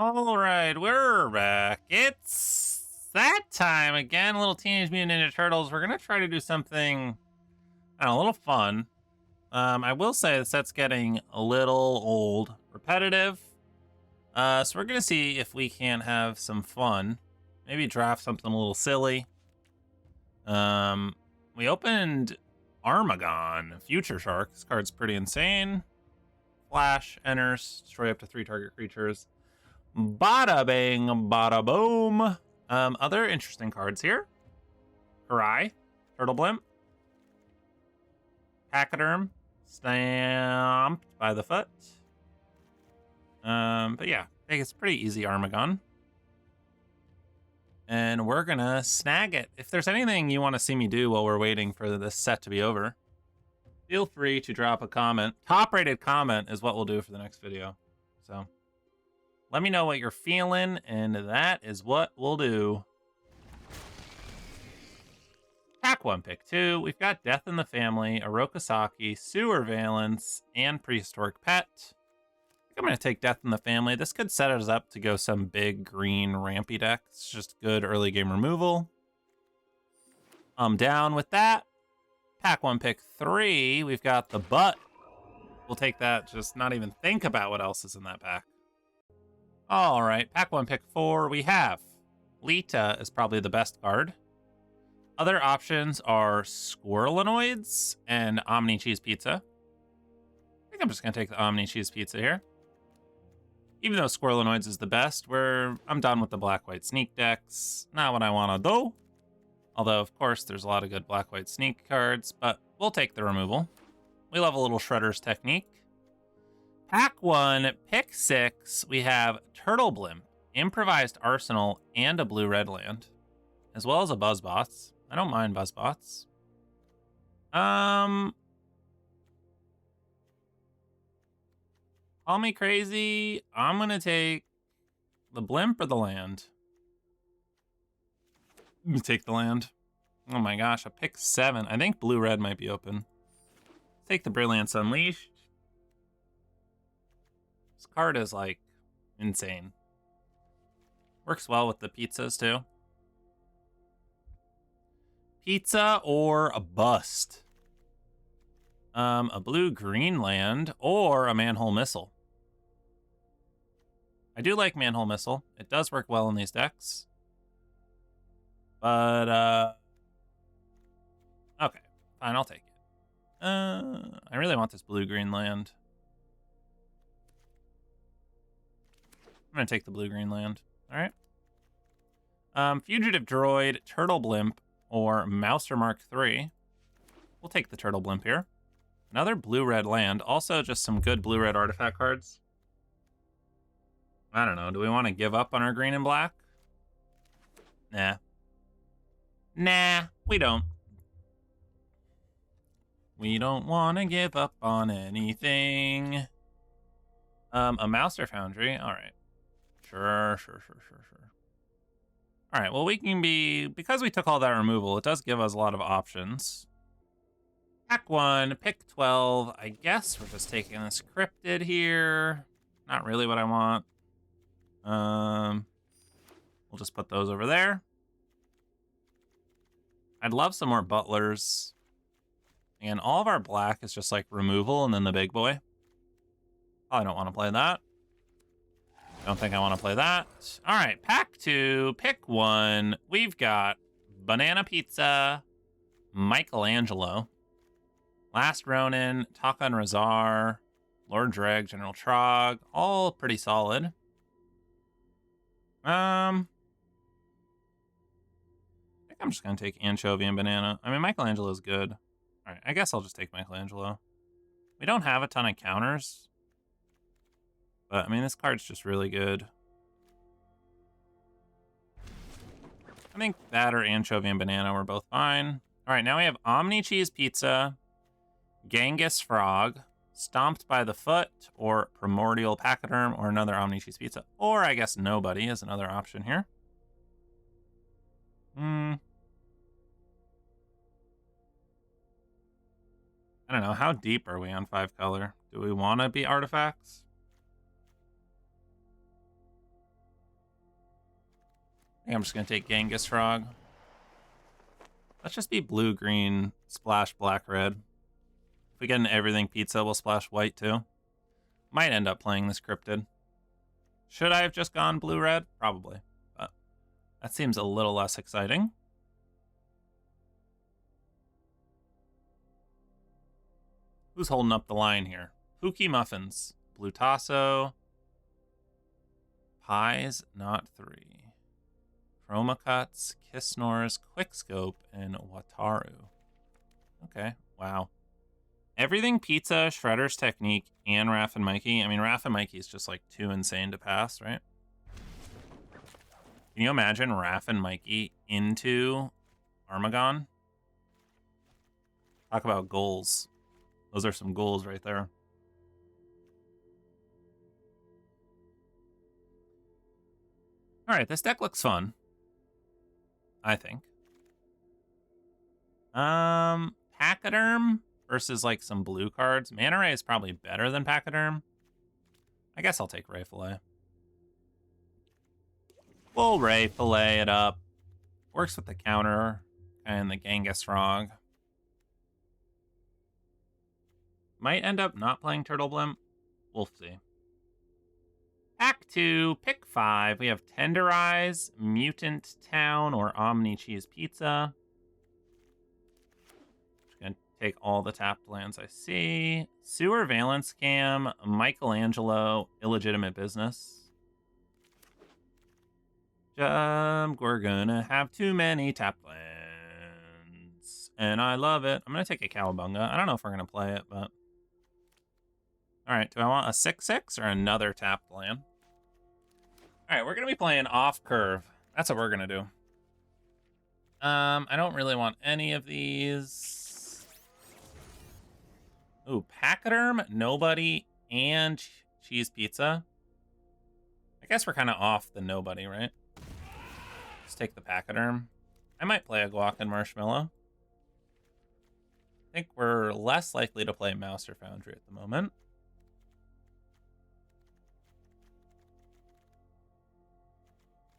All right, we're back. It's that time again. Little Teenage Mutant Ninja Turtles. We're gonna try to do something, I don't know, a little fun. I will say the set's getting a little old, repetitive. So we're gonna see if we can have some fun. Maybe draft something a little silly. We opened Armagon, Future Shark. This card's pretty insane. Flash enters, destroy up to 3 target creatures. Bada bang, bada boom. Other interesting cards here. Karai, Turtle Blimp, Pachyderm, Stamped by the Foot. But yeah, I think it's pretty easy Armagon. And we're gonna snag it. If there's anything you want to see me do while we're waiting for this set to be over, feel free to drop a comment. Top-rated comment is what we'll do for the next video. So let me know what you're feeling, and that is what we'll do. Pack 1, pick 2. We've got Death in the Family, Orokosaki, Sewer Valence, and Prehistoric Pet. I think I'm going to take Death in the Family. This could set us up to go some big green rampy deck. It's just good early game removal. I'm down with that. Pack 1, pick 3. We've got the Butt. We'll take that, just not even think about what else is in that pack. All right, pack 1, pick 4. We have Lita is probably the best card. Other options are Squirrelinoids and Omni Cheese Pizza. I think I'm just gonna take the Omni Cheese Pizza here. Even though Squirrelinoids is the best, I'm done with the black-white sneak decks. Not what I wanna do. Although, of course, there's a lot of good black-white sneak cards, but we'll take the removal. We love a little Shredder's technique. Pack 1, pick 6, we have Turtle Blimp, Improvised Arsenal, and a blue-red land, as well as a Buzzbots. I don't mind Buzzbots. Call me crazy. I'm going to take the Blimp or the land. Let me take the land. Oh my gosh, a pick 7. I think blue-red might be open. Take the Brilliance Unleashed. This card is, like, insane. Works well with the pizzas, too. Pizza or a bust. A blue-green land or a Manhole Missile. I do like Manhole Missile. It does work well in these decks. But, okay. Fine, I'll take it. I really want this blue-green land. I'm going to take the blue-green land. All right. Fugitive Droid, Turtle Blimp, or Mouser Mark III. We'll take the Turtle Blimp here. Another blue-red land. Also, just some good blue-red artifact cards. I don't know. Do we want to give up on our green and black? Nah. Nah, we don't. We don't want to give up on anything. A Mouser Foundry. All right. Sure. All right, well, we can be, because we took all that removal, it does give us a lot of options. Pack 1, pick 12. I guess we're just taking this Cryptid here. Not really what I want. We'll just put those over there. I'd love some more Butlers. And all of our black is just like removal and then the big boy. Probably don't want to play that. Don't think I want to play that. All right, pack 2, pick 1. We've got Banana Pizza, Michelangelo, Last Ronin, Takan Razar, Lord Dreg, General Trog, all pretty solid. I think I'm just gonna take Anchovy and Banana. I mean, Michelangelo's good. All right, I guess I'll just take Michelangelo. We don't have a ton of counters. But, I mean, this card's just really good. I think that or Anchovy and Banana were both fine. All right, now we have Omni Cheese Pizza, Genghis Frog, Stomped by the Foot, or Primordial Pachyderm, or another Omni Cheese Pizza. Or, I guess, Nobody is another option here. I don't know. How deep are we on 5 color? Do we want to be artifacts? think I'm just going to take Genghis Frog. Let's just be blue, green, splash, black, red. If we get an everything pizza, we'll splash white too. Might end up playing this cryptid. Should I have just gone blue, red? Probably. But that seems a little less exciting. Who's holding up the line here? Pookie Muffins. Blue Tasso. Pies, not 3. Chroma Cuts, Kiss Snores, Quickscope, and Wataru. Okay, wow. Everything Pizza, Shredder's Technique, and Raph and Mikey. I mean, Raph and Mikey is just like too insane to pass, right? Can you imagine Raph and Mikey into Armagon? Talk about goals. Those are some goals right there. All right, this deck looks fun. I think. Pachyderm versus like some blue cards. Manta Ray is probably better than Pachyderm. I guess I'll take Ray Fillet. We'll Ray Fillet it up. Works with the counter and the Genghis Frog. Might end up not playing Turtle Blimp. We'll see. Pack 2, pick 5. We have Tenderize, Mutant Town, or Omni Cheese Pizza. Just gonna take all the tapped lands I see. Sewer Valence Scam, Michelangelo, Illegitimate Business. We're gonna have too many tapped lands. And I love it. I'm gonna take a Cowabunga. I don't know if we're gonna play it, but... Alright, do I want a 6/6 or another tapped land? Alright, we're going to be playing off curve. That's what we're going to do. I don't really want any of these. Ooh, Pachyderm, Nobody, and Cheese Pizza. I guess we're kind of off the Nobody, right? Let's take the Pachyderm. I might play a Guac and Marshmallow. I think we're less likely to play Mouse or Foundry at the moment.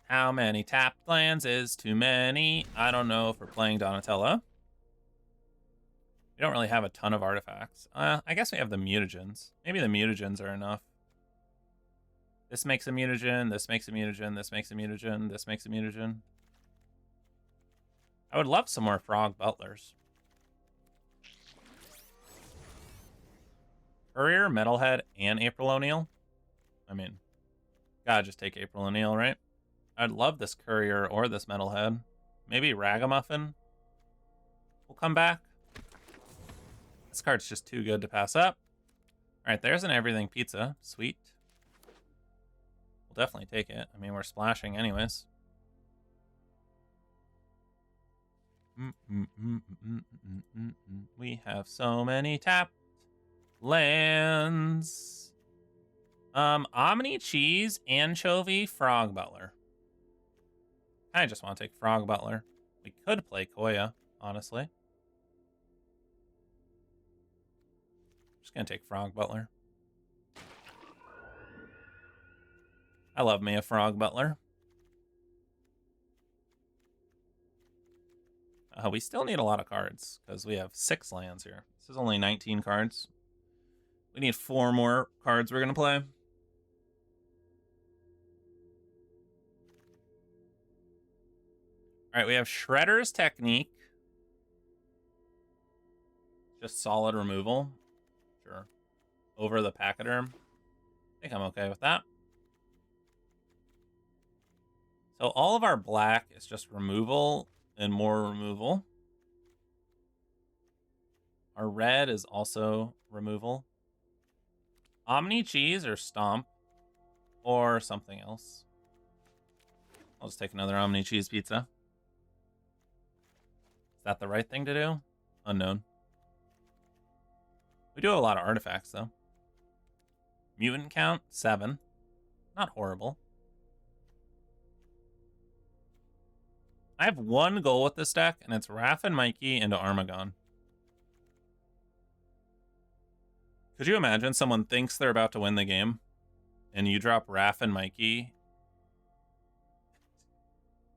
How many tapped lands is too many? I don't know if we're playing Donatello. We don't really have a ton of artifacts. I guess we have the mutagens. Maybe the mutagens are enough. This makes a mutagen, this makes a mutagen, this makes a mutagen, this makes a mutagen. I would love some more Frog Butlers. Courier, Metalhead, and April O'Neil. I mean, gotta just take April O'Neil, right? I'd love this Courier or this Metalhead. Maybe Ragamuffin will come back. This card's just too good to pass up. All right, there's an everything pizza. Sweet. We'll definitely take it. I mean, we're splashing anyways. We have so many tapped lands. Omni, Cheese, Anchovy, Frog Butler. I just want to take Frog Butler. We could play Koya, honestly. Just gonna take Frog Butler. I love me a Frog Butler. We still need a lot of cards because we have 6 lands here. This is only 19 cards. We need 4 more cards we're gonna play. All right, we have Shredder's Technique. Just solid removal. Sure. Over the Pachyderm. I think I'm okay with that. So all of our black is just removal and more removal. Our red is also removal. Omni Cheese or Stomp or something else. I'll just take another Omni Cheese Pizza. Is that the right thing to do? Unknown. We do have a lot of artifacts, though. Mutant count, 7. Not horrible. I have one goal with this deck, and it's Raph and Mikey into Armagon. Could you imagine someone thinks they're about to win the game, and you drop Raph and Mikey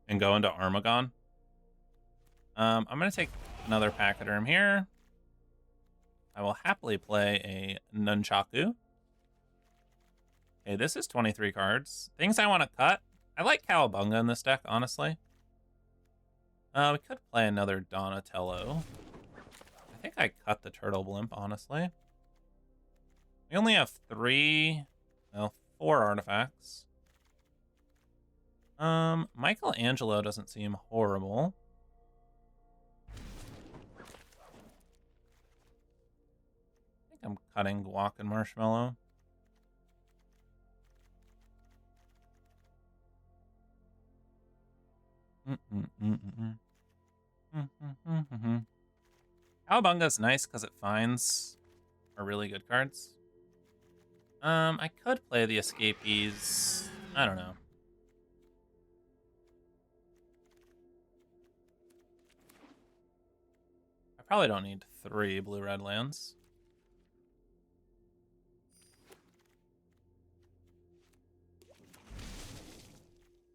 and go into Armagon. I'm going to take another Pachyderm here. I will happily play a Nunchaku. Okay, this is 23 cards. Things I want to cut. I like Cowabunga in this deck, honestly. We could play another Donatello. I think I cut the Turtle Blimp, honestly. We only have 4 artifacts. Michelangelo doesn't seem horrible. I think I'm cutting Guac and Marshmallow. Cowabunga's nice because it finds are really good cards. I could play the Escapees. I don't know. I probably don't need 3 blue-red lands.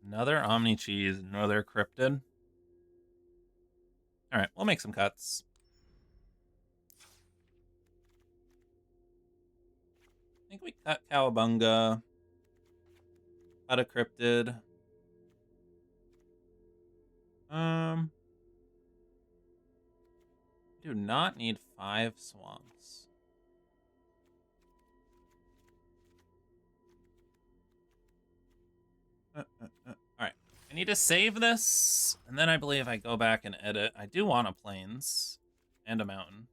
Another Omni Cheese, another Cryptid. All right, we'll make some cuts. I think we cut Cowabunga. Cut a Cryptid. Do not need 5 swamps. All right, I need to save this, and then I believe I go back and edit. I do want a plains and a mountain.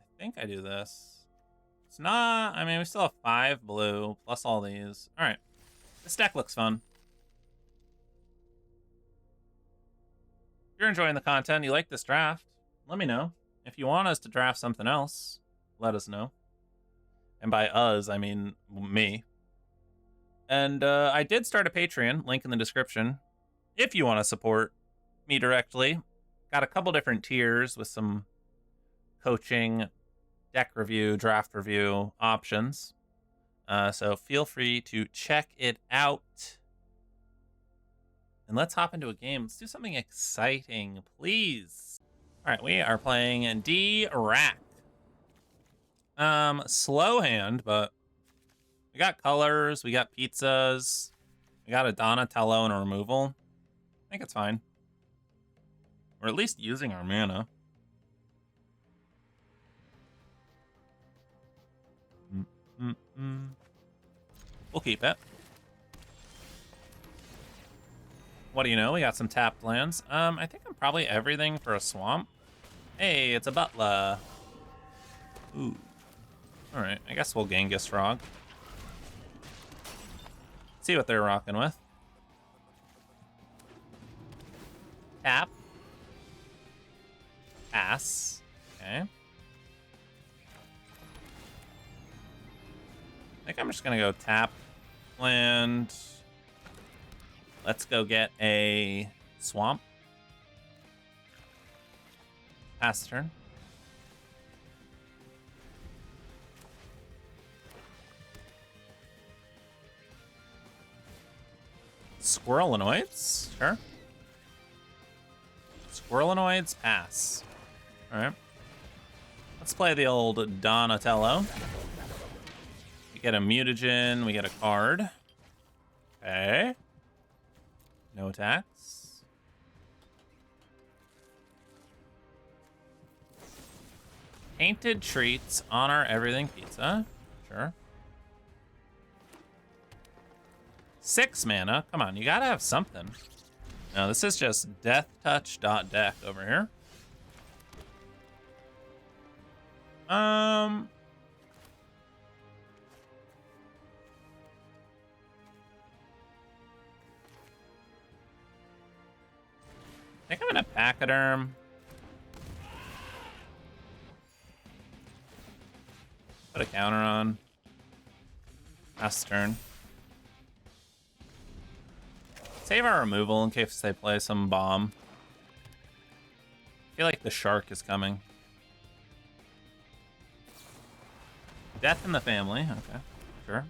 I think I do this. It's not, I mean, we still have 5 blue, plus all these. All right, this deck looks fun. If you're enjoying the content, you like this draft, let me know. If you want us to draft something else, let us know. And by us, I mean me. And I did start a Patreon, link in the description. If you want to support me directly, got a couple different tiers with some coaching, deck review, draft review options. So feel free to check it out. And let's hop into a game. Let's do something exciting, please. All right, we are playing D-Rack. Slow hand, but we got colors, we got pizzas, we got a Donatello and a removal. I think it's fine. We're at least using our mana. We'll keep it. What do you know? We got some tapped lands. I think I'm probably everything for a swamp. Hey, it's a Butler. Ooh. All right, I guess we'll Genghis Frog. See what they're rocking with. Tap. Pass. Okay. I think I'm just gonna go tap land. Let's go get a swamp. Pass the turn. Squirrelinoids, sure. Squirrelinoids, pass. All right. Let's play the old Donatello. We get a mutagen, we get a card. Okay. No attacks. Painted treats on our everything pizza. Sure. 6 mana. Come on, you gotta have something. No, this is just deathtouch.deck over here. I think I'm gonna Pachyderm. Put a counter on. Last turn. Save our removal in case they play some bomb. feel like the shark is coming. Death in the family. Okay, sure.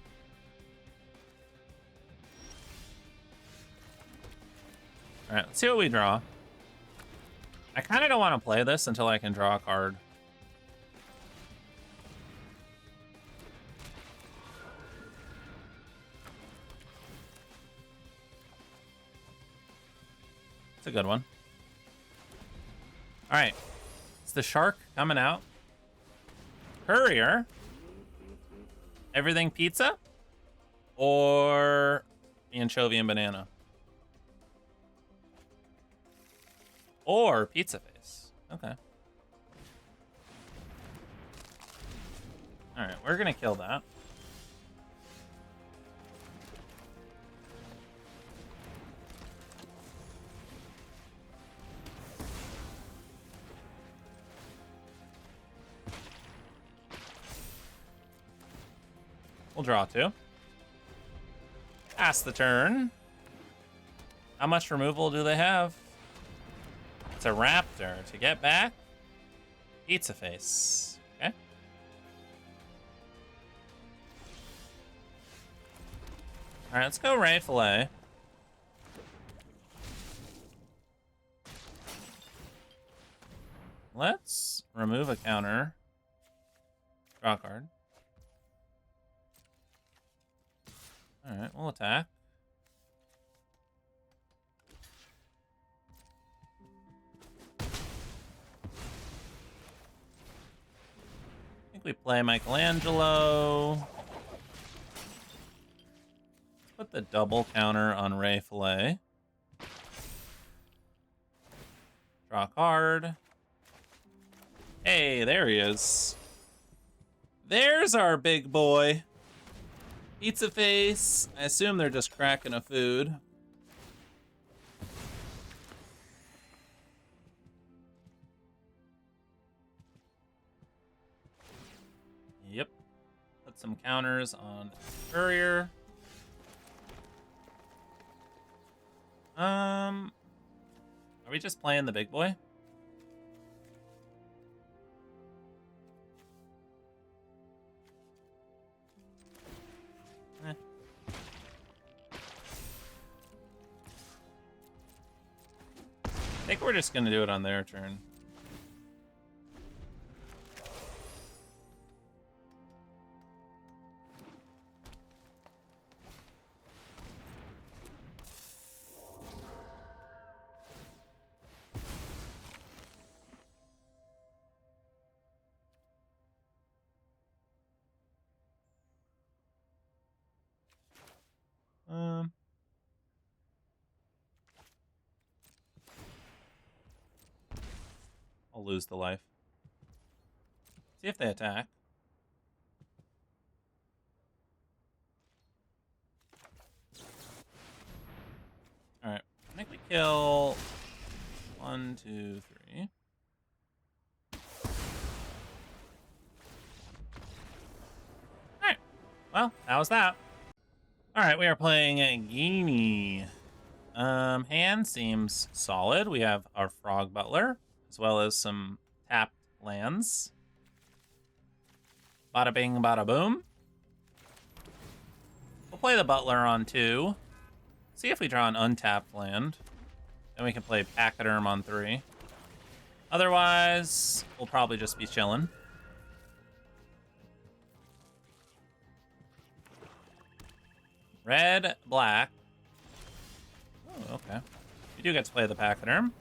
All right, let's see what we draw. I kind of don't want to play this until I can draw a card. It's a good one. All right, it's the shark coming out. Courier. Everything pizza? Or anchovy and banana? Or pizza face. Okay. All right, we're gonna kill that. We'll draw 2. Pass the turn. How much removal do they have? It's a raptor. To get back, pizza face. Okay. All right, let's go Ray Fillet. Let's remove a counter. Draw a card. All right, we'll attack. I think we play Michelangelo. Put the double counter on Ray Fillet. Draw a card. Hey, there he is. There's our big boy. Pizza face. I assume they're just cracking a food. Yep. Put some counters on Courier. Are we just playing the big boy? I think we're just gonna do it on their turn. I'll lose the life. See if they attack. All right, I think we kill 1, 2, 3. All right, well, that was that. All right, we are playing a Genie. Hand seems solid. We have our Frog Butler, as well as some tapped lands. Bada bing, bada boom. We'll play the Butler on 2. See if we draw an untapped land. Then we can play Pachyderm on 3. Otherwise, we'll probably just be chilling. Red, black. Oh, okay. You do get to play the Pachyderm.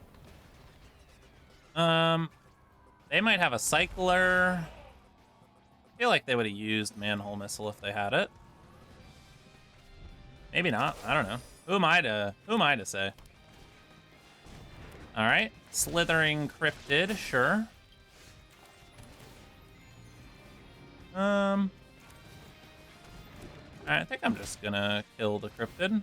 They might have a Cycler. I feel like they would have used Manhole Missile if they had it. Maybe not. I don't know. Who am I to say? All right. Slithering Cryptid, sure. I think I'm just gonna kill the Cryptid.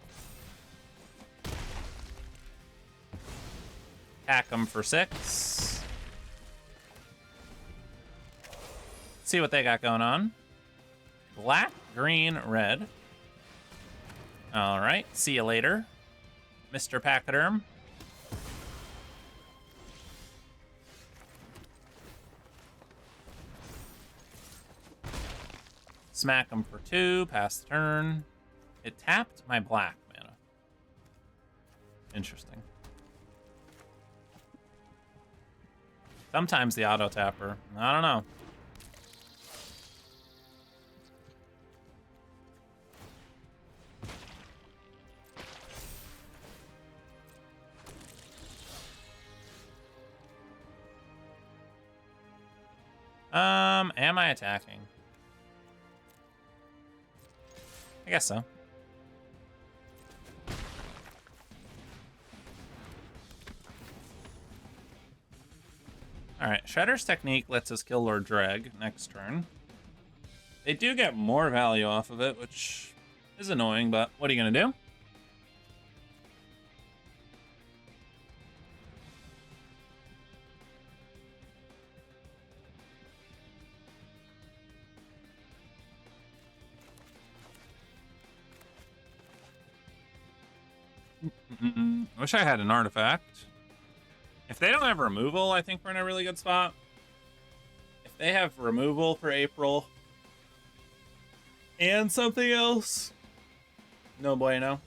Hack them for 6. See what they got going on. Black, green, red. All right, see you later, Mr. Pachyderm. Smack him for 2, pass the turn. It tapped my black mana. Interesting. Sometimes the auto tapper. I don't know. Am I attacking? I guess so. Alright, Shredder's technique lets us kill Lord Dreg next turn. They do get more value off of it, which is annoying, but what are you gonna do? Wish I had an artifact. If they don't have removal, I think we're in a really good spot. If they have removal for April and something else, no bueno.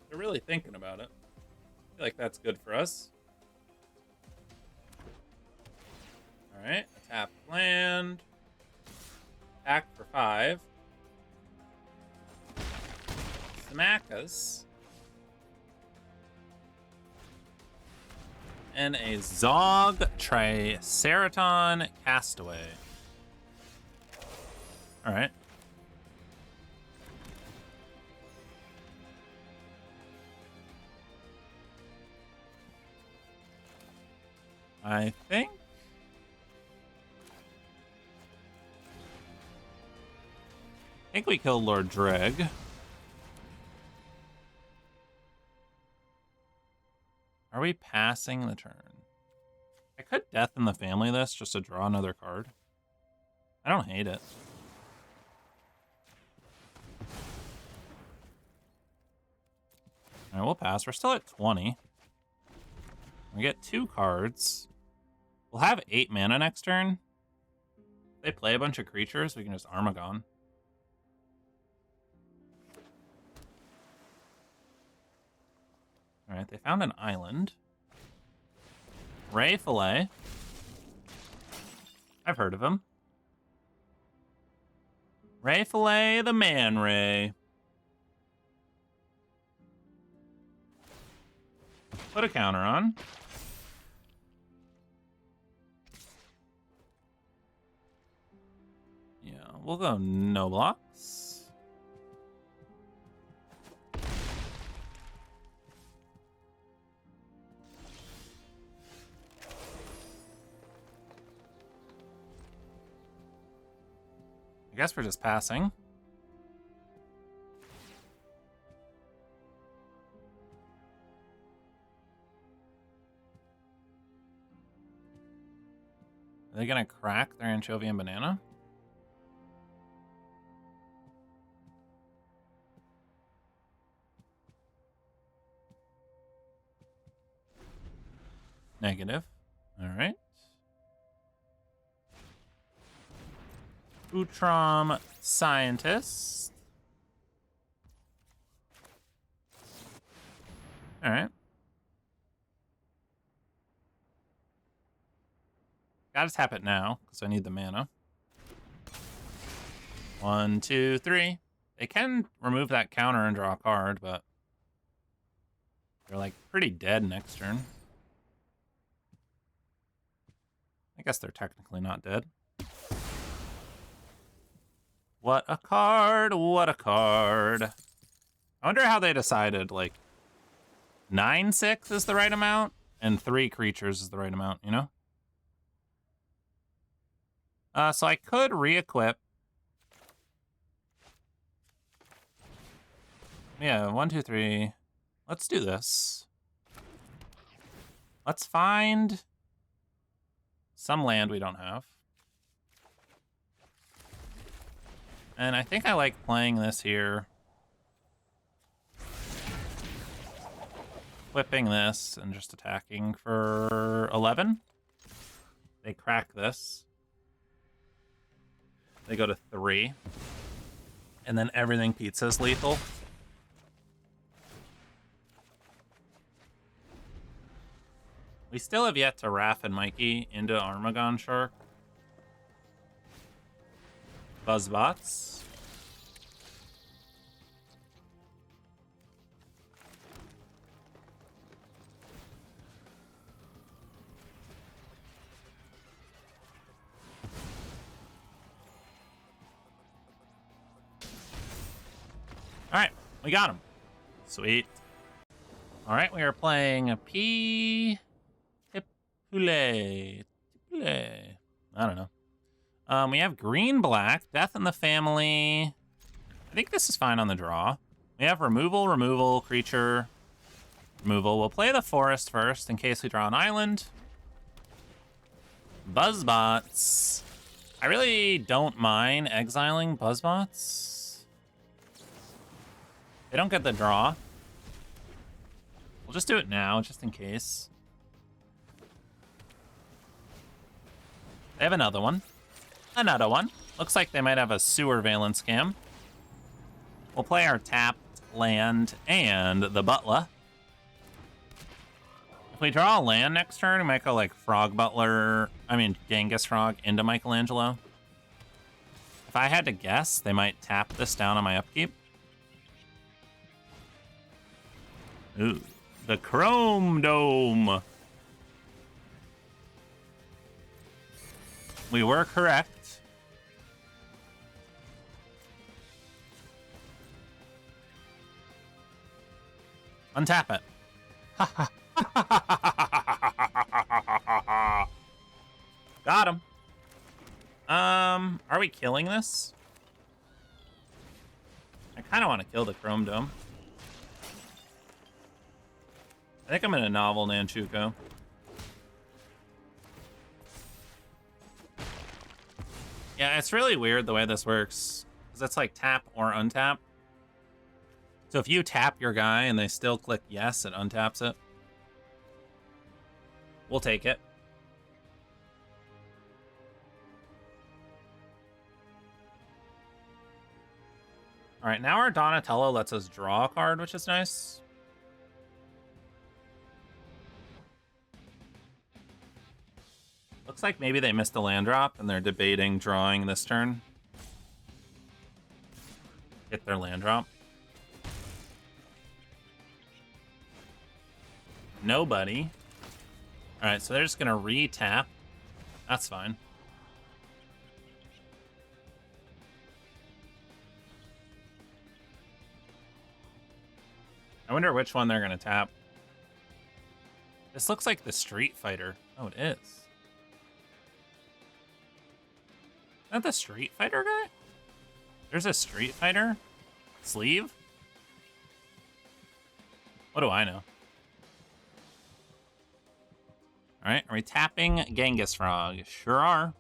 They're really thinking about it. I feel like that's good for us. All right, tap land. Attack for 5. Smack us. And a Zog Triceraton Castaway. Alright. I think we killed Lord Dreg. Are we passing the turn? I could Death in the Family this just to draw another card. I don't hate it. Alright, we'll pass. We're still at 20. We get 2 cards. We'll have 8 mana next turn. If they play a bunch of creatures, we can just Armagon. Alright, they found an island. Ray Fillet. I've heard of him. Ray Fillet, the Man Ray. Put a counter on. Yeah, we'll go no blocks. I guess we're just passing. Are they gonna crack their anchovy and banana? Negative. All right. Utrom Scientist. All right. Gotta tap it now, because I need the mana. 1, 2, 3. They can remove that counter and draw a card, but they're like pretty dead next turn. I guess they're technically not dead. What a card, what a card. I wonder how they decided, like, 9/6 is the right amount, and 3 creatures is the right amount, you know? So I could re-equip. Yeah, 1, 2, 3. Let's do this. Let's find some land we don't have. And I think I like playing this here. equipping this and just attacking for 11. They crack this. They go to 3. And then everything pizza's lethal. We still have yet to Raph and Mikey into Armagon Shark. Buzzbots. All right, we got him. Sweet. All right, we are playing a P. Tipule. I don't know. We have green, black, death in the family. I think this is fine on the draw. We have removal, creature, removal. We'll play the forest first in case we draw an island. Buzzbots. I really don't mind exiling Buzzbots. They don't get the draw. We'll just do it now, just in case. They have another one. Another one. Looks like they might have a sewer valence scam. We'll play our tapped land and the butler. If we draw a land next turn, we might go like Genghis Frog into Michelangelo. If I had to guess, they might tap this down on my upkeep. Ooh, the Chrome Dome. We were correct. Untap it. Got him. Are we killing this? I kind of want to kill the Chrome Dome. I think I'm in a novel Nanchuko. Yeah, it's really weird the way this works. Because it's like tap or untap. So if you tap your guy and they still click yes, it untaps it. We'll take it. All right, now our Donatello lets us draw a card, which is nice. Looks like maybe they missed a land drop and they're debating drawing this turn. Get their land drop. Nobody. All right, so they're just gonna re-tap. That's fine. I wonder which one they're gonna tap. This looks like the Street Fighter. Oh, it is. Is that the Street Fighter guy? There's a Street Fighter sleeve? What do I know? All right, are we tapping Genghis Frog? Sure are.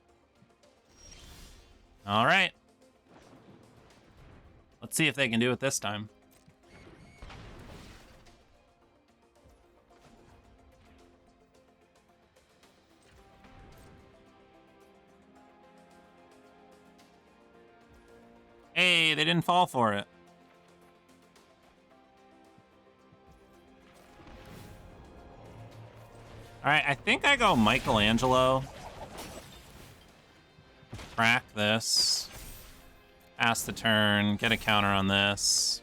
All right. Let's see if they can do it this time. Hey, they didn't fall for it. All right, I think I go Michelangelo. Crack this. Pass the turn. Get a counter on this.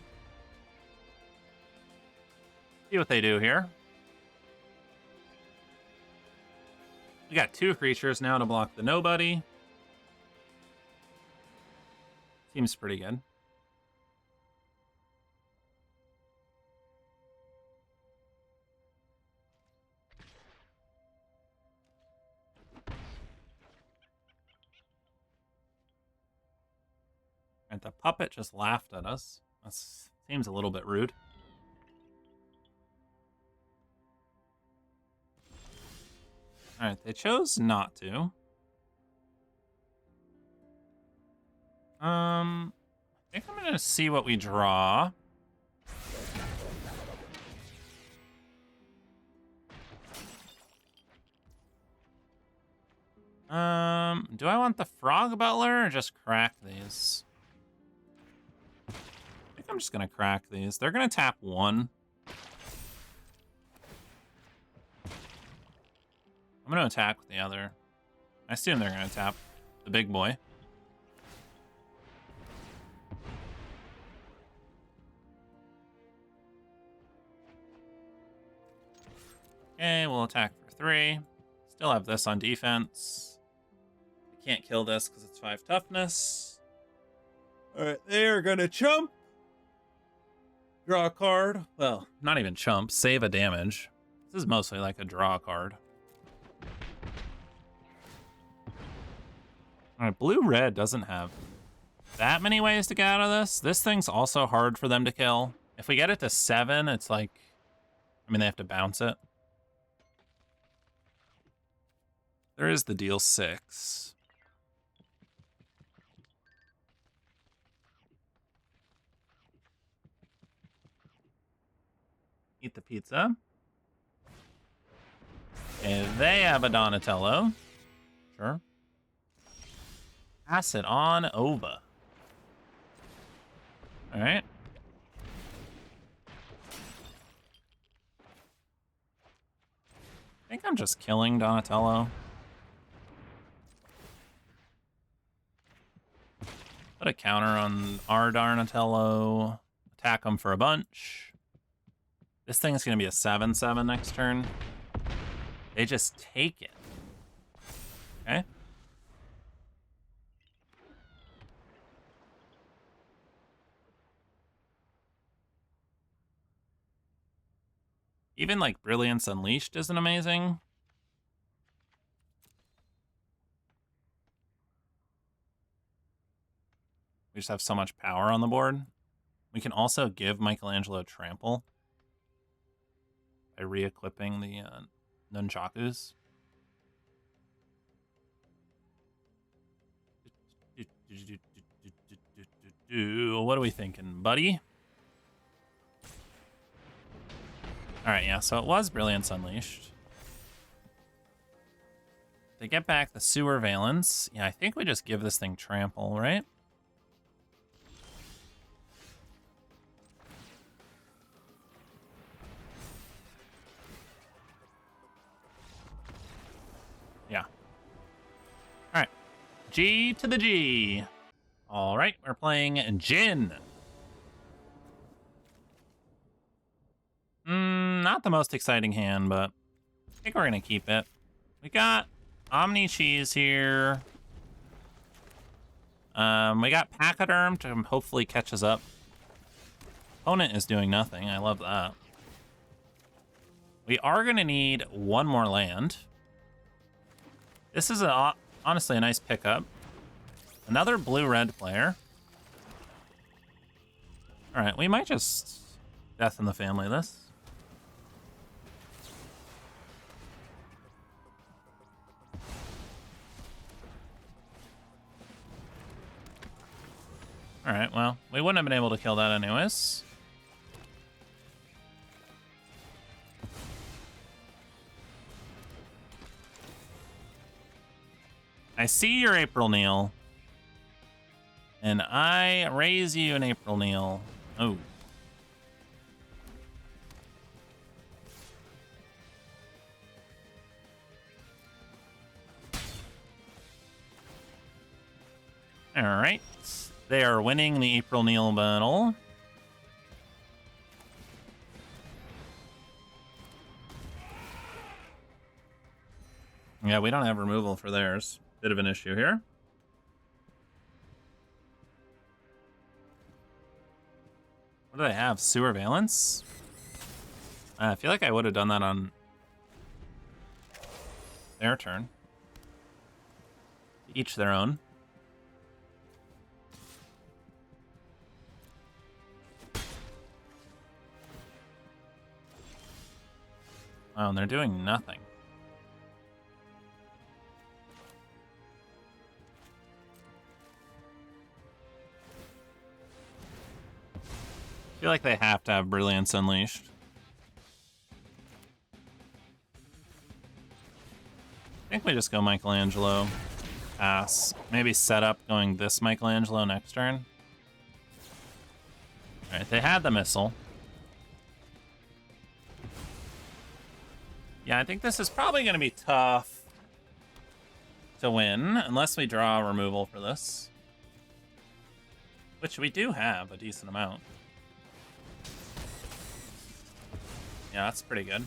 See what they do here. We got 2 creatures now to block the nobody. Seems pretty good. And the puppet just laughed at us. That seems a little bit rude. All right, they chose not to. I think I'm gonna see what we draw. Do I want the Frog Butler or just crack these? I think I'm just gonna crack these. They're gonna tap one. I'm gonna attack with the other. I assume they're gonna tap the big boy. Okay, we'll attack for 3. Still have this on defense. I can't kill this because it's 5 toughness. Alright, they are gonna chump. Draw a card. Well, not even chump, save a damage. This is mostly like a draw card. Alright, blue-red doesn't have that many ways to get out of this. This thing's also hard for them to kill. If we get it to 7, it's like... I mean, they have to bounce it. There is the deal 6. Eat the pizza. And they have a Donatello. Sure. Pass it on over. All right. I think I'm just killing Donatello. Put a counter on our Donatello. Attack him for a bunch. This thing's going to be a 7/7 next turn. They just take it. Okay. Even like Brilliance Unleashed isn't amazing. We just have so much power on the board. We can also give Michelangelo Trample by re-equipping the nunchakus. What are we thinking, buddy? All right, yeah, so it was Brilliance Unleashed. They get back the Sewer Valence. Yeah, I think we just give this thing Trample, right? Yeah. All right. G to the G. All right, we're playing Jin. Not the most exciting hand, but I think we're going to keep it. We got Omni Cheese here. We got Pachyderm to hopefully catch us up. Opponent is doing nothing. I love that. We are going to need one more land. This is honestly a nice pickup. Another blue-red player. All right, we might just Death in the Family this. All right, well, we wouldn't have been able to kill that anyways. I see your April Neil. And I raise you an April Neil. Oh. All right. They are winning the April Neil battle. Yeah, we don't have removal for theirs. Bit of an issue here. What do they have? Sewer Valence? I feel like I would have done that on their turn. Each their own. Oh, and they're doing nothing. I feel like they have to have Brilliance Unleashed. I think we just go Michelangelo. pass. Maybe set up going this Michelangelo next turn. All right, they had the missile. Yeah, I think this is probably going to be tough to win, unless we draw a removal for this. Which we do have a decent amount. Yeah, that's pretty good.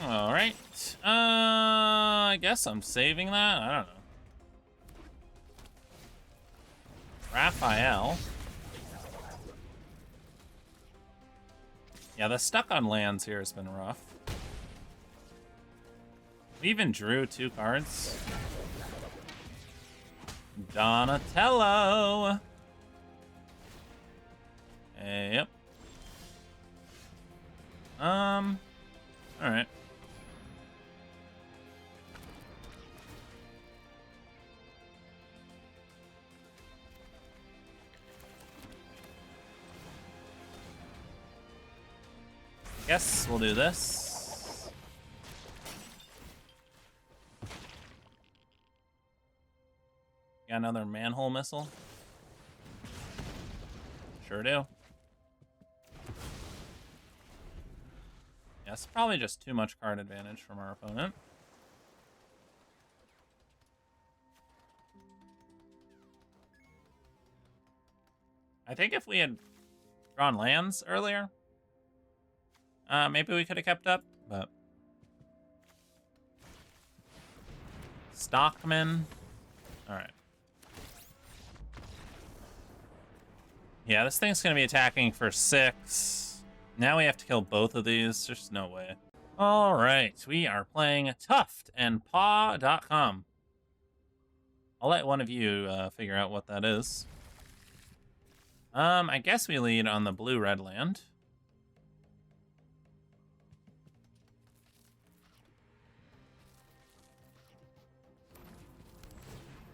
All right. I guess I'm saving that. I don't know. Raphael. Yeah, the stuck on lands here has been rough. We even drew 2 cards. Donatello. Yep. All right. Guess we'll do this. Got another manhole missile. Sure do. Yeah, it's probably just too much card advantage from our opponent. I think if we had drawn lands earlier, maybe we could have kept up, but... Stockman. All right. Yeah, this thing's going to be attacking for 6. Now we have to kill both of these. There's no way. All right, we are playing tuftandpaw.com. I'll let one of you figure out what that is. I guess we lead on the blue-red land.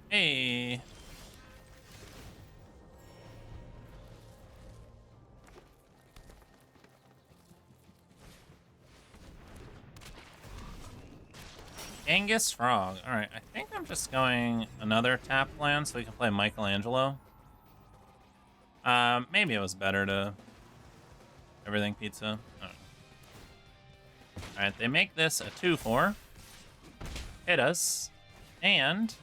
Hey. Angus Frog. All right, I think I'm just going another tap land so we can play Michelangelo. Maybe it was better to everything pizza. All right, they make this a 2/4. Hit us. And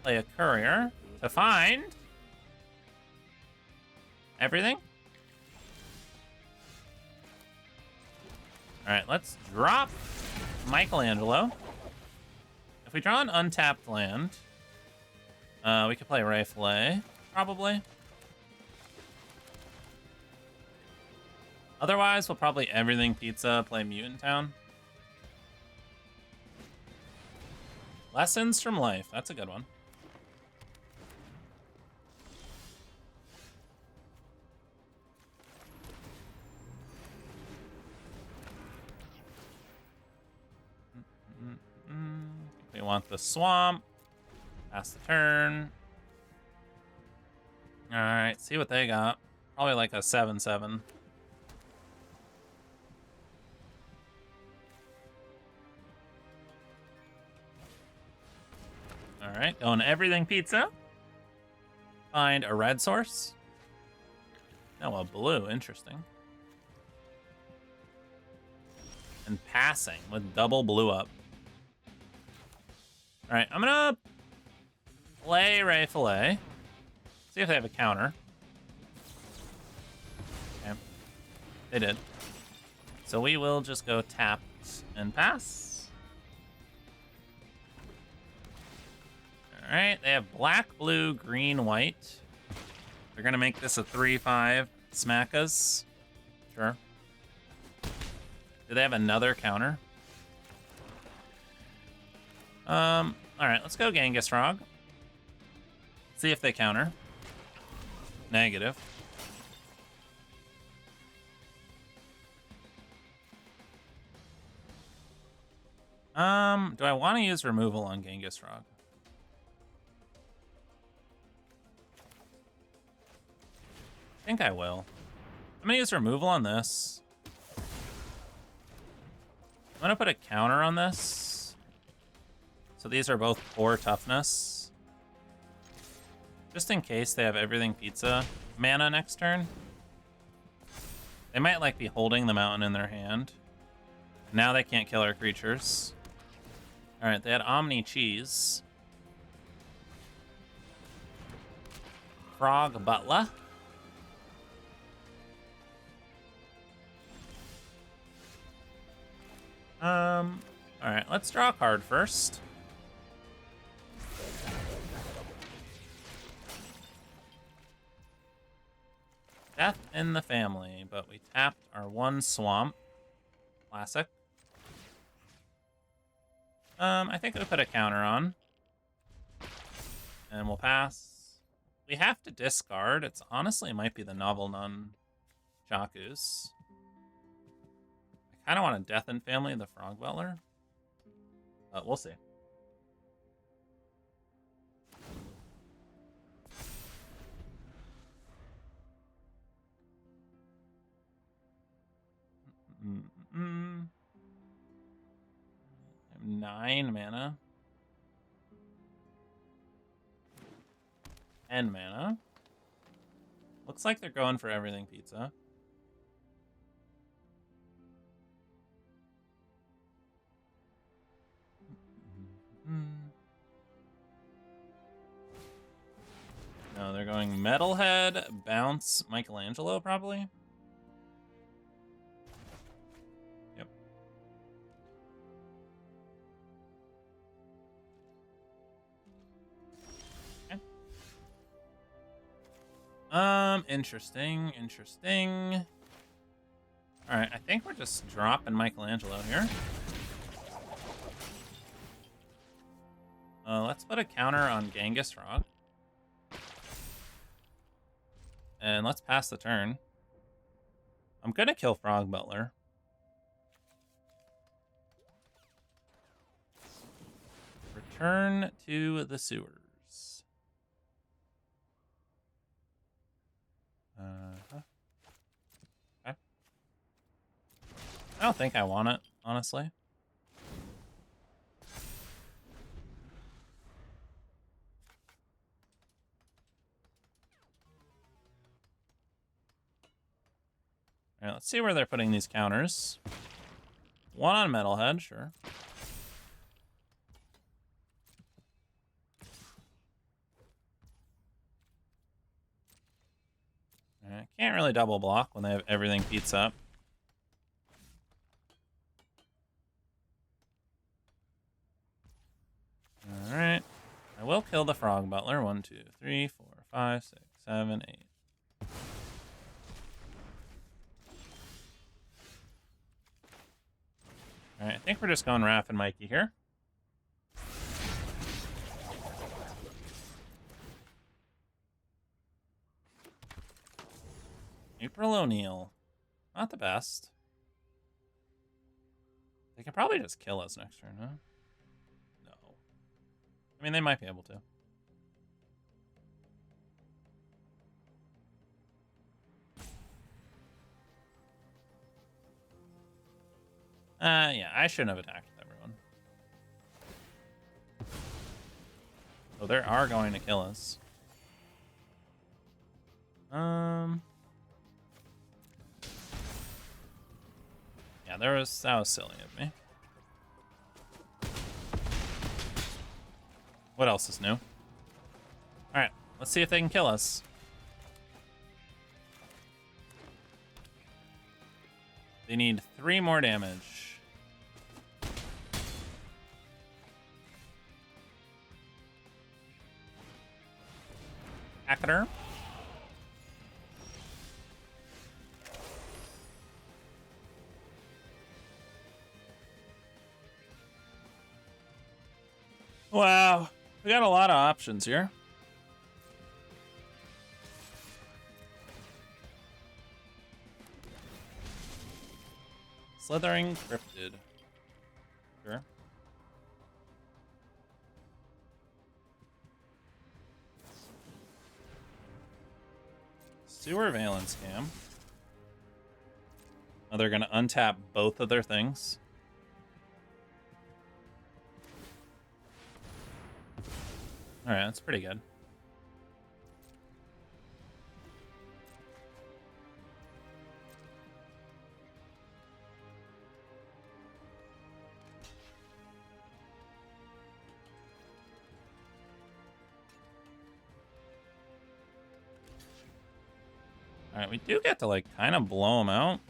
play a courier to find everything. All right, let's drop Michelangelo. If we draw an untapped land, we could play Ray Fillet, probably. Otherwise, we'll probably everything pizza, play Mutant Town. Lessons from life. That's a good one. We want the swamp. Pass the turn. All right, see what they got. Probably like a 7/7. All right, going everything pizza. Find a red source. Oh, a blue, interesting. And passing with double blue up. All right, I'm gonna play Ray Fillet. See if they have a counter. Okay, they did. So we will just go tap and pass. All right, they have black, blue, green, white. They're gonna make this a 3/5 smack us. Sure. Do they have another counter? All right, let's go Genghis Frog. See if they counter. Negative. Do I want to use removal on Genghis Frog? I think I will. I'm gonna use removal on this. I'm gonna put a counter on this. So these are both 4 toughness. Just in case they have everything pizza mana next turn. They might like be holding the mountain in their hand. Now they can't kill our creatures. All right, they had Omni Cheese. Frog Butler. All right, let's draw a card first. Death in the Family, but we tapped our 1 swamp. Classic. I think we put a counter on. And we'll pass. We have to discard. It's honestly, it might be the Novel Nun Jakus. I kind of want a Death in Family, the Frog Butler. We'll see. I have 9 mana. 10 mana. Looks like they're going for everything pizza. No, they're going Metalhead, Bounce, Michelangelo, probably. Yep. Okay. Interesting. All right, I think we're just dropping Michelangelo here. Let's put a counter on Genghis Frog. And let's pass the turn. I'm gonna kill Frog Butler. Return to the sewers. Okay. I don't think I want it, honestly. All right, let's see where they're putting these counters. 1 on Metalhead, sure. All right, can't really double block when they have everything pizza up. All right, I will kill the Frog Butler. 1, 2, 3, 4, 5, 6, 7, 8. All right, I think we're just going Raph and Mikey here. April O'Neil. Not the best. They could probably just kill us next turn, huh? No. I mean, they might be able to. Yeah, I shouldn't have attacked everyone. So they are going to kill us. Yeah, that was silly of me. What else is new? All right, let's see if they can kill us. They need 3 more damage. Hacker. Wow, we got a lot of options here. Slithering Cryptid. Sure. Sewer Valence Cam. Oh, they're going to untap both of their things. All right, that's pretty good. All right, we do get to, like, kind of blow them out.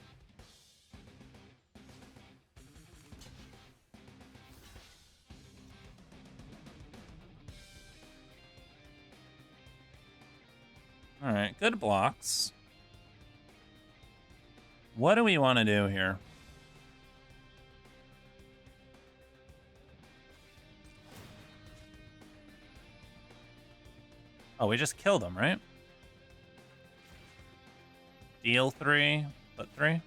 All right, good blocks. What do we want to do here? Oh, we just killed them, right? Deal 3, put 3. All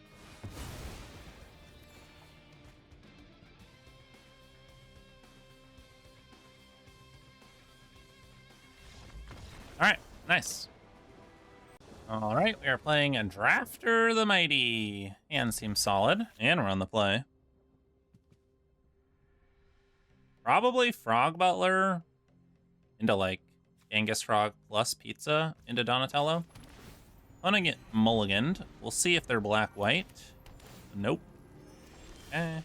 right, nice. All right, we are playing a Drafter the Mighty. And seems solid, and we're on the play. Probably Frog Butler into, like, Genghis Frog plus Pizza into Donatello. I'm gonna get mulliganed. We'll see if they're black-white. Nope. Okay.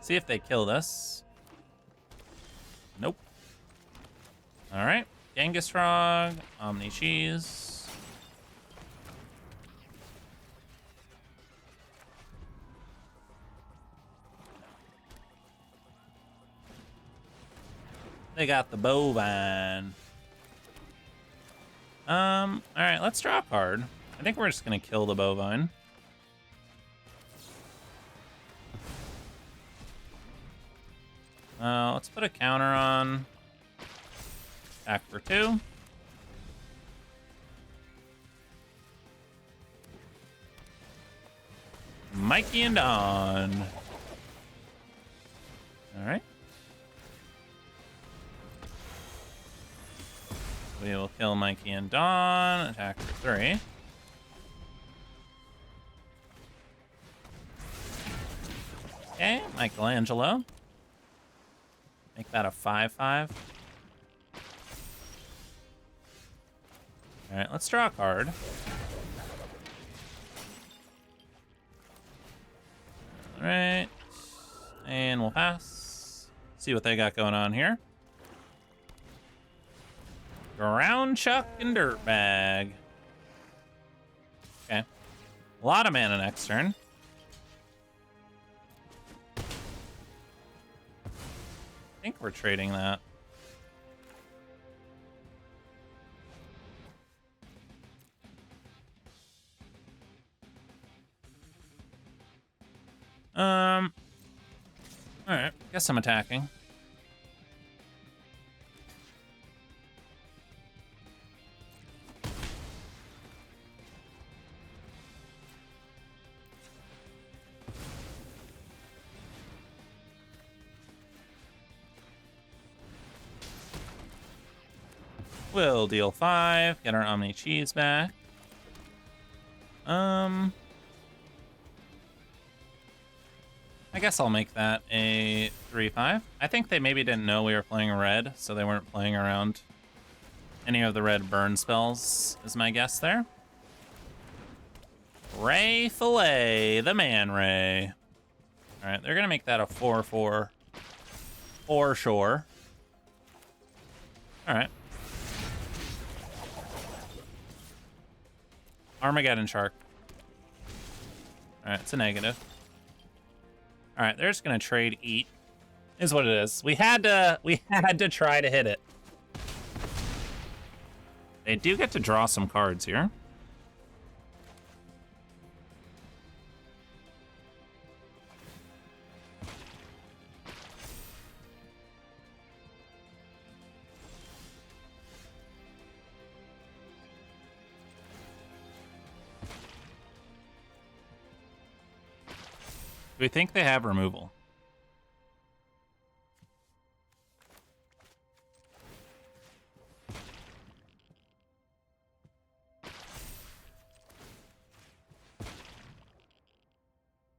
See if they kill this. Nope. All right. Genghis Frog, Omni Cheese. They got the bovine. All right, let's draw a card. I think we're just gonna kill the bovine. Let's put a counter on. Attack for 2. Mikey and Don. All right. We will kill Mikey and Don. Attack for 3. Okay, Michelangelo. Make that a 5/5. All right, let's draw a card. All right, and we'll pass. See what they got going on here. Ground Chuck and Dirtbag. Okay. A lot of mana next turn. I think we're trading that. All right, guess I'm attacking. We'll deal 5, get our Omni Cheese back. I guess I'll make that a 3/5. I think they maybe didn't know we were playing red, so they weren't playing around any of the red burn spells, is my guess there. Ray Fillet, the Man Ray. All right, they're gonna make that a 4/4 for sure. All right. Armageddon Shark. All right, it's a negative. All right, they're just gonna trade eat. Is what it is. We had to try to hit it. They do get to draw some cards here. Do we think they have removal?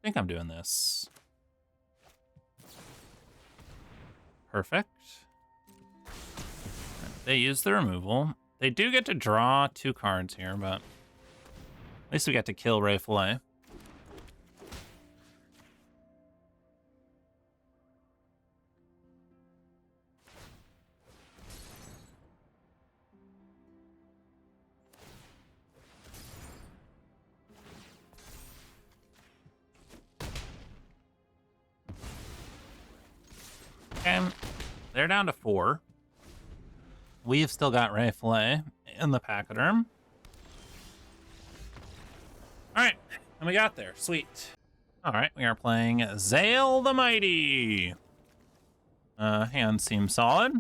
think I'm doing this. Perfect. They use the removal. They do get to draw 2 cards here, but at least we get to kill Ray Fillet. Okay, they're down to 4. We've still got Ray Fillet in the Pachyderm. All right, and we got there. Sweet. All right, we are playing Zale the Mighty. Hand seems solid.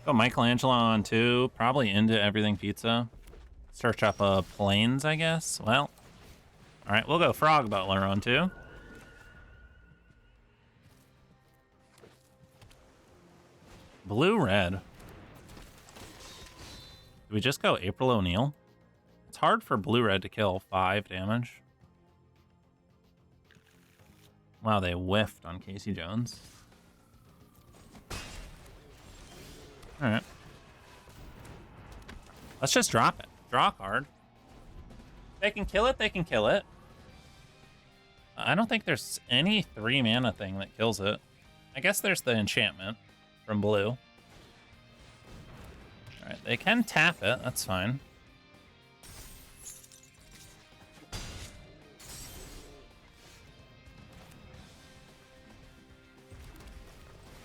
Go Michelangelo on 2. Probably into everything pizza. Search up Plains, I guess. Well, all right, we'll go Frog Butler on 2. Blue-red. Do we just go April O'Neil? It's hard for blue-red to kill 5 damage. Wow, they whiffed on Casey Jones. All right. Let's just drop it. Draw a card. They can kill it, they can kill it. I don't think there's any 3-mana thing that kills it. I guess there's the enchantment from blue. All right, they can tap it. That's fine.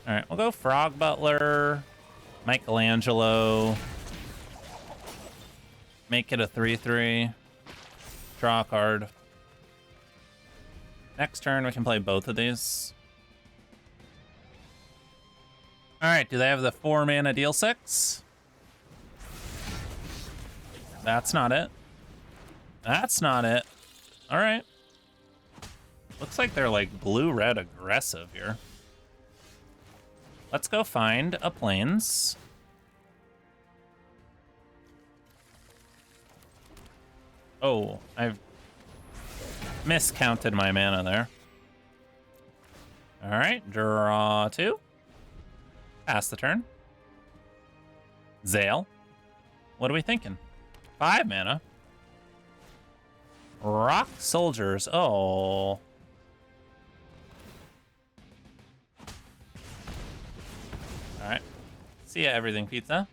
All right, we'll go Frog Butler, Michelangelo. Make it a 3/3. Draw a card. Next turn, we can play both of these. All right, do they have the 4-mana deal 6? That's not it. That's not it. All right. Looks like they're like blue-red aggressive here. Let's go find a Plains. Oh, I've miscounted my mana there. All right, draw 2. Pass the turn. Zale. What are we thinking? 5 mana. Rock Soldiers. Oh. All right. See ya, everything pizza.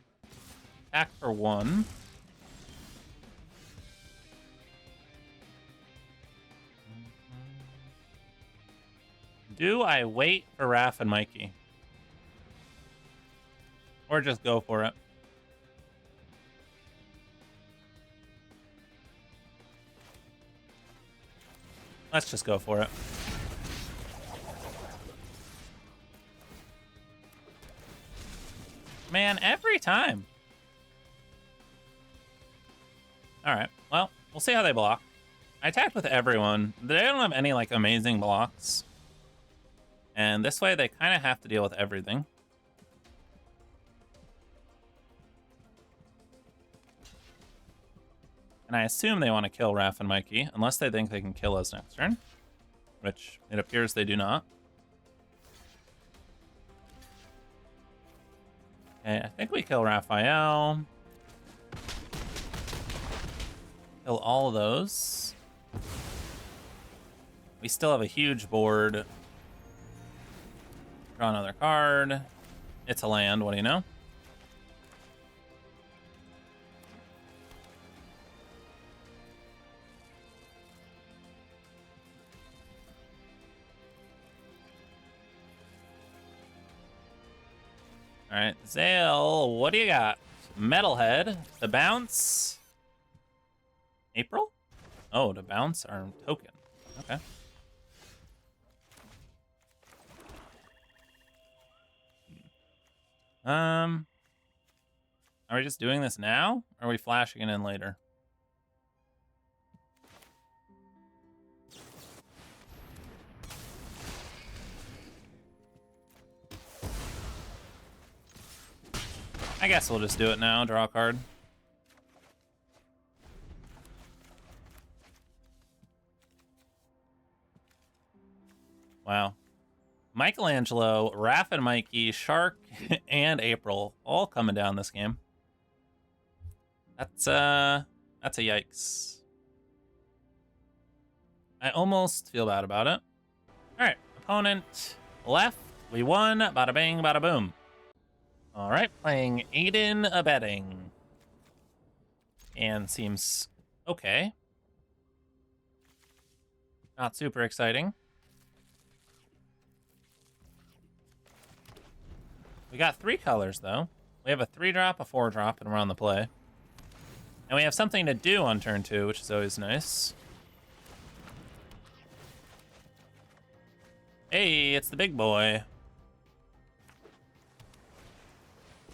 Attack for 1. Do I wait for Raph and Mikey? Or just go for it? Let's just go for it. Man, every time. All right, well, we'll see how they block. I attacked with everyone. They don't have any, like, amazing blocks. And this way, they kind of have to deal with everything. And I assume they want to kill Raph and Mikey, unless they think they can kill us next turn. Which, it appears they do not. Okay, I think we kill Raphael. Kill all of those. We still have a huge board. Draw another card. It's a land, what do you know? All right, Zale, what do you got? Metalhead, the bounce. April? Oh, to bounce our token. Okay. Are we just doing this now? Or are we flashing it in later? I guess we'll just do it now. Draw a card. Michelangelo, Raph and Mikey, Shark, and April all coming down this game. That's a yikes. I almost feel bad about it. All right, opponent left. We won. Bada bang, bada boom. All right, playing Aiden Abetting. And seems okay. Not super exciting. We got 3 colors, though. We have a 3-drop, a 4-drop, and we're on the play. And we have something to do on turn 2, which is always nice. Hey, it's the big boy.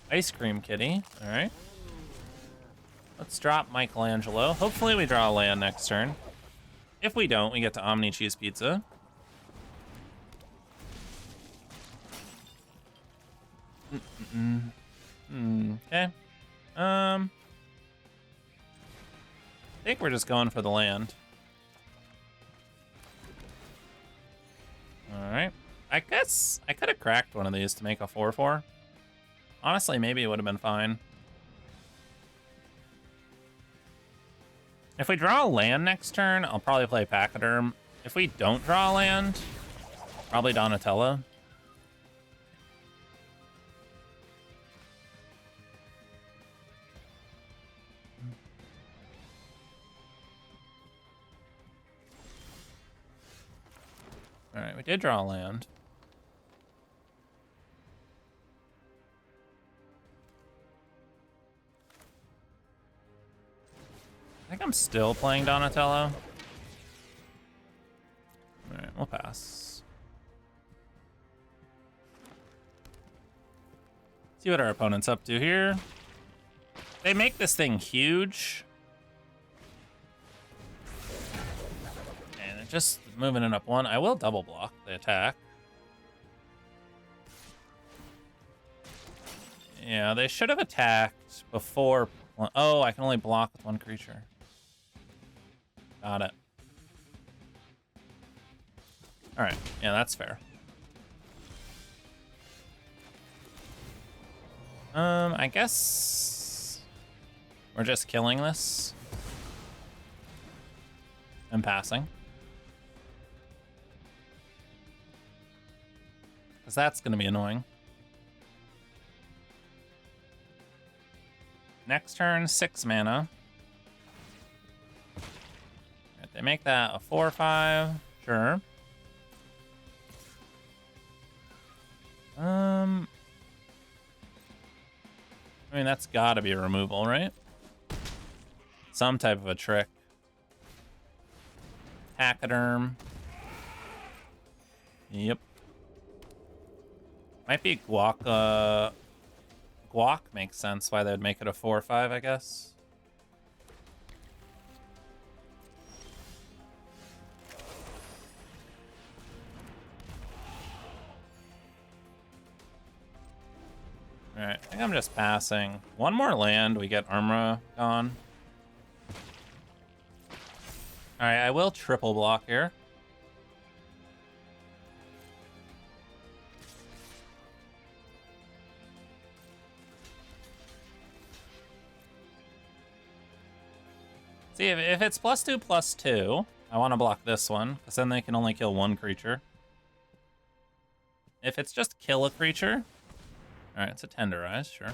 Ice Cream Kitty. All right. Let's drop Michelangelo. Hopefully we draw a land next turn. If we don't, we get to Omni Cheese Pizza. Okay. I think we're just going for the land. All right. I guess I could have cracked one of these to make a 4/4. Honestly, maybe it would have been fine. If we draw a land next turn, I'll probably play Pachyderm. If we don't draw a land, probably Donatello. All right, we did draw a land. I think I'm still playing Donatello. All right, we'll pass. See what our opponent's up to here. They make this thing huge. And it just moving it up 1. I will double block the attack. Yeah, they should have attacked before. Oh, I can only block with 1 creature. Got it. All right, yeah, that's fair. I guess we're just killing this. I'm passing. Because that's going to be annoying. Next turn, 6 mana. Right, they make that a 4/5. Sure. I mean, that's got to be a removal, right? Some type of a trick. Pachyderm. Yep. Might be Guac. Guac makes sense why they'd make it a 4/5, I guess. All right, I think I'm just passing. 1 more land, we get Armra gone. All right, I will triple block here. See, if it's +2/+2, I want to block this one, because then they can only kill 1 creature. If it's just kill a creature, all right, it's a Tenderize, sure.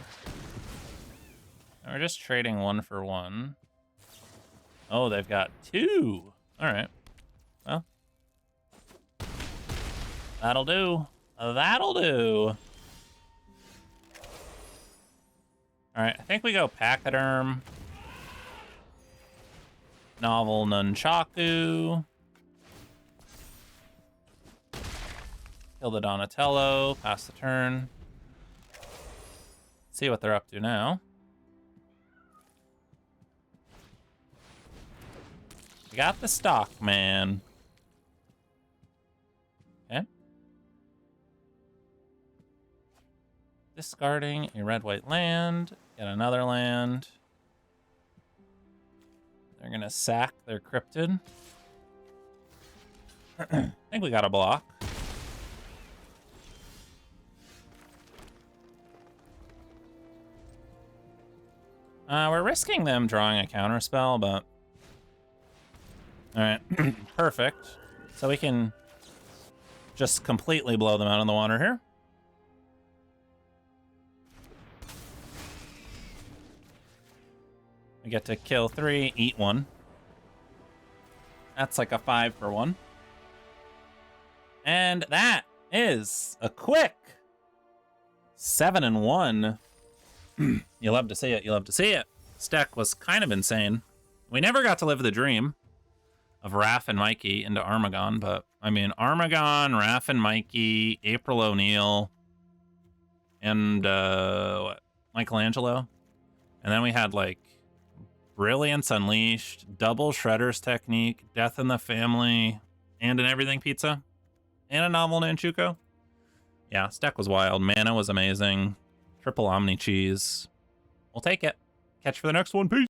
And we're just trading 1 for 1. Oh, they've got 2. All right, well, that'll do. That'll do. All right, I think we go Pachyderm. Novel Nunchaku. Kill the Donatello. Pass the turn. See what they're up to now. We got the stock, man. Okay. Discarding a red-white land. Get another land. They're gonna sack their cryptid. I think we got a block. We're risking them drawing a counterspell, but... Alright, perfect. So we can just completely blow them out in the water here. We get to kill 3, eat 1. That's like a 5 for 1. And that is a quick 7-1. You love to see it. You love to see it. This deck was kind of insane. We never got to live the dream of Raph and Mikey into Armagon, but I mean, Armagon, Raph and Mikey, April O'Neil, and what? Michelangelo. And then we had like Brilliance Unleashed, Double Shredder's Technique, Death in the Family, and an Everything Pizza, and a Novel Nanchuko. Yeah, this deck was wild. Mana was amazing. Triple Omni Cheese. We'll take it. Catch you for the next one. Peace.